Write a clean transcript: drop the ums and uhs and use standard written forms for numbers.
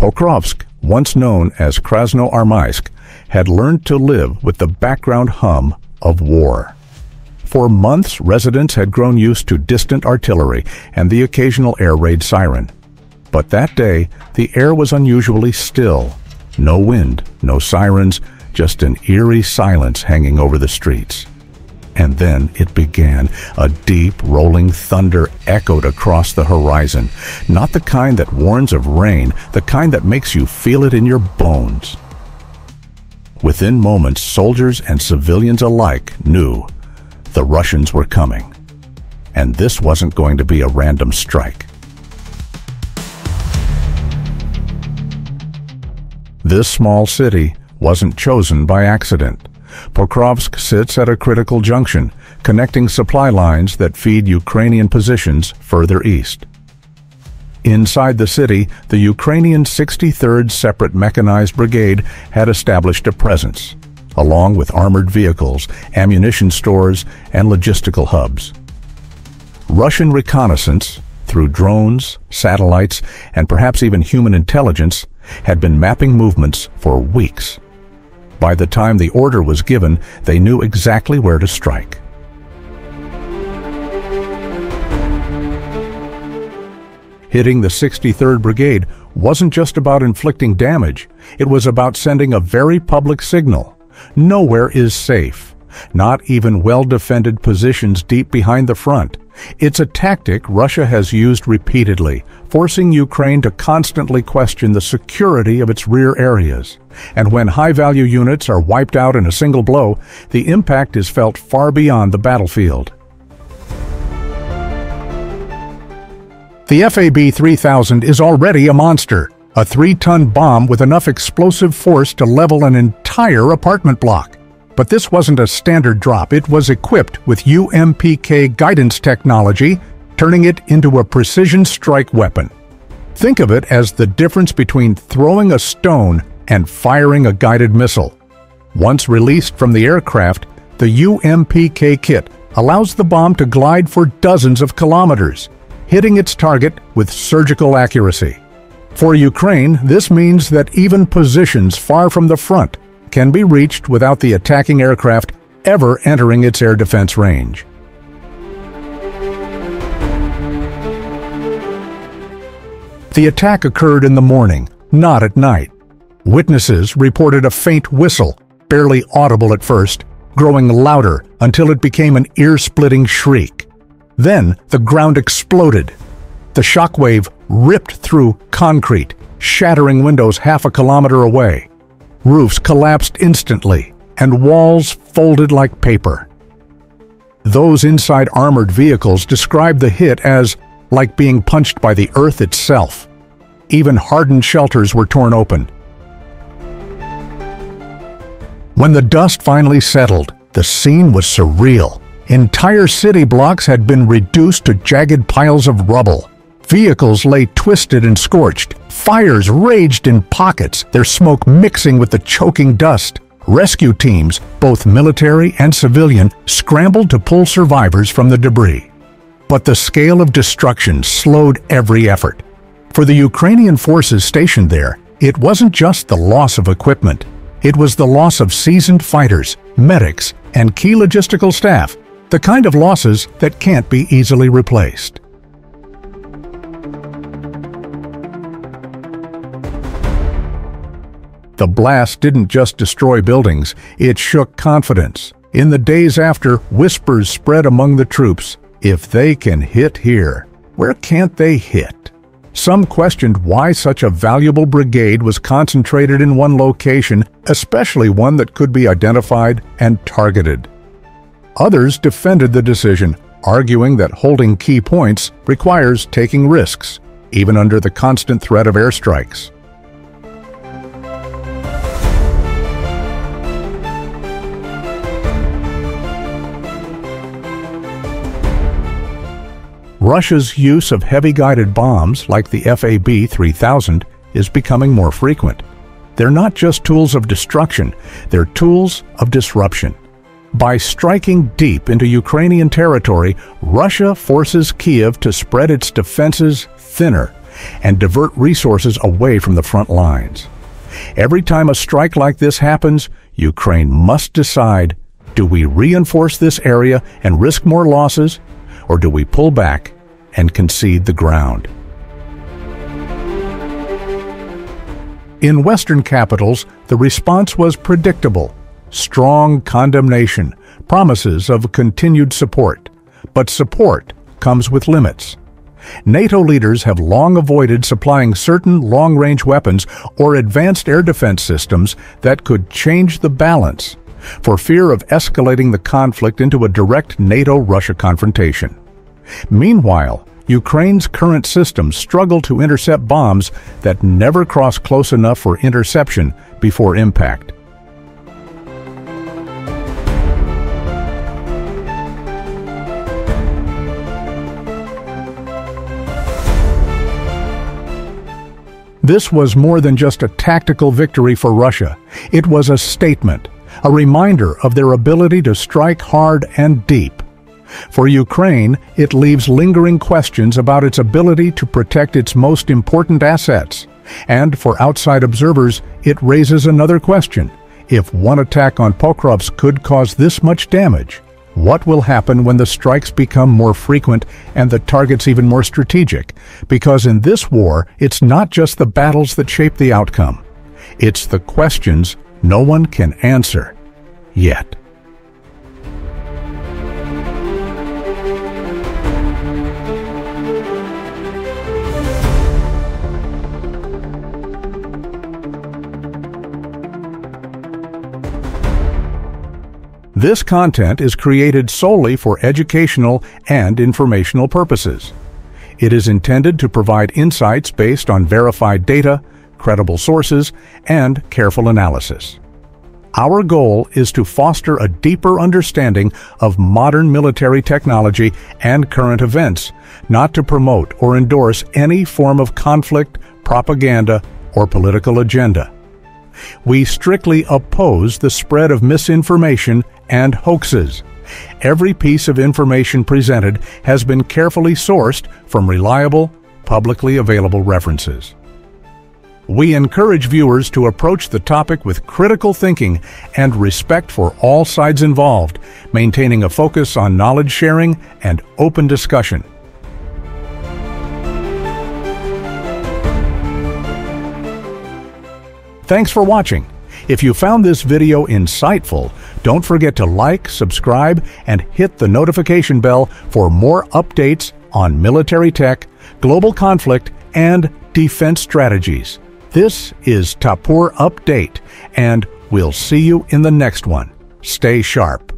Pokrovsk, once known as Krasnoarmysk, had learned to live with the background hum of war. For months, residents had grown used to distant artillery and the occasional air raid siren. But that day, the air was unusually still. No wind, no sirens, just an eerie silence hanging over the streets. And then it began. A deep, rolling thunder echoed across the horizon. Not the kind that warns of rain, the kind that makes you feel it in your bones. Within moments, soldiers and civilians alike knew the Russians were coming. And this wasn't going to be a random strike. This small city wasn't chosen by accident. Pokrovsk sits at a critical junction, connecting supply lines that feed Ukrainian positions further east. Inside the city, the Ukrainian 63rd Separate Mechanized Brigade had established a presence, along with armored vehicles, ammunition stores, and logistical hubs. Russian reconnaissance, through drones, satellites, and perhaps even human intelligence, had been mapping movements for weeks. By the time the order was given, they knew exactly where to strike. Hitting the 63rd Brigade wasn't just about inflicting damage. It was about sending a very public signal. Nowhere is safe. Not even well-defended positions deep behind the front. It's a tactic Russia has used repeatedly, forcing Ukraine to constantly question the security of its rear areas. And when high-value units are wiped out in a single blow, the impact is felt far beyond the battlefield. The FAB-3000 is already a monster, a 3-ton bomb with enough explosive force to level an entire apartment block. But this wasn't a standard drop. It was equipped with UMPK guidance technology, turning it into a precision strike weapon. Think of it as the difference between throwing a stone and firing a guided missile. Once released from the aircraft, the UMPK kit allows the bomb to glide for dozens of kilometers, hitting its target with surgical accuracy. For Ukraine, this means that even positions far from the front can be reached without the attacking aircraft ever entering its air defense range. The attack occurred in the morning, not at night. Witnesses reported a faint whistle, barely audible at first, growing louder until it became an ear-splitting shriek. Then the ground exploded. The shockwave ripped through concrete, shattering windows half a kilometer away. Roofs collapsed instantly, and walls folded like paper. Those inside armored vehicles described the hit as like being punched by the earth itself. Even hardened shelters were torn open. When the dust finally settled, the scene was surreal. Entire city blocks had been reduced to jagged piles of rubble. Vehicles lay twisted and scorched. Fires raged in pockets, their smoke mixing with the choking dust. Rescue teams, both military and civilian, scrambled to pull survivors from the debris. But the scale of destruction slowed every effort. For the Ukrainian forces stationed there, it wasn't just the loss of equipment. It was the loss of seasoned fighters, medics, and key logistical staff, the kind of losses that can't be easily replaced. The blast didn't just destroy buildings, it shook confidence. In the days after, whispers spread among the troops. If they can hit here, where can't they hit? Some questioned why such a valuable brigade was concentrated in one location, especially one that could be identified and targeted. Others defended the decision, arguing that holding key points requires taking risks, even under the constant threat of airstrikes. Russia's use of heavy-guided bombs, like the FAB-3000, is becoming more frequent. They're not just tools of destruction, they're tools of disruption. By striking deep into Ukrainian territory, Russia forces Kiev to spread its defenses thinner, and divert resources away from the front lines. Every time a strike like this happens, Ukraine must decide, do we reinforce this area and risk more losses, or do we pull back and concede the ground? In Western capitals, the response was predictable. Strong condemnation, promises of continued support. But support comes with limits. NATO leaders have long avoided supplying certain long-range weapons or advanced air defense systems that could change the balance, for fear of escalating the conflict into a direct NATO-Russia confrontation. Meanwhile, Ukraine's current systems struggle to intercept bombs that never cross close enough for interception before impact. This was more than just a tactical victory for Russia. It was a statement, a reminder of their ability to strike hard and deep. For Ukraine, it leaves lingering questions about its ability to protect its most important assets. And for outside observers, it raises another question. If one attack on Pokrovsk could cause this much damage, what will happen when the strikes become more frequent and the targets even more strategic? Because in this war, it's not just the battles that shape the outcome. It's the questions no one can answer yet. This content is created solely for educational and informational purposes. It is intended to provide insights based on verified data, credible sources, and careful analysis. Our goal is to foster a deeper understanding of modern military technology and current events, not to promote or endorse any form of conflict, propaganda, or political agenda. We strictly oppose the spread of misinformation and hoaxes. Every piece of information presented has been carefully sourced from reliable, publicly available references. We encourage viewers to approach the topic with critical thinking and respect for all sides involved, maintaining a focus on knowledge sharing and open discussion. Thanks for watching. If you found this video insightful, don't forget to like, subscribe, and hit the notification bell for more updates on military tech, global conflict, and defense strategies. This is Tapur Update, and we'll see you in the next one. Stay sharp.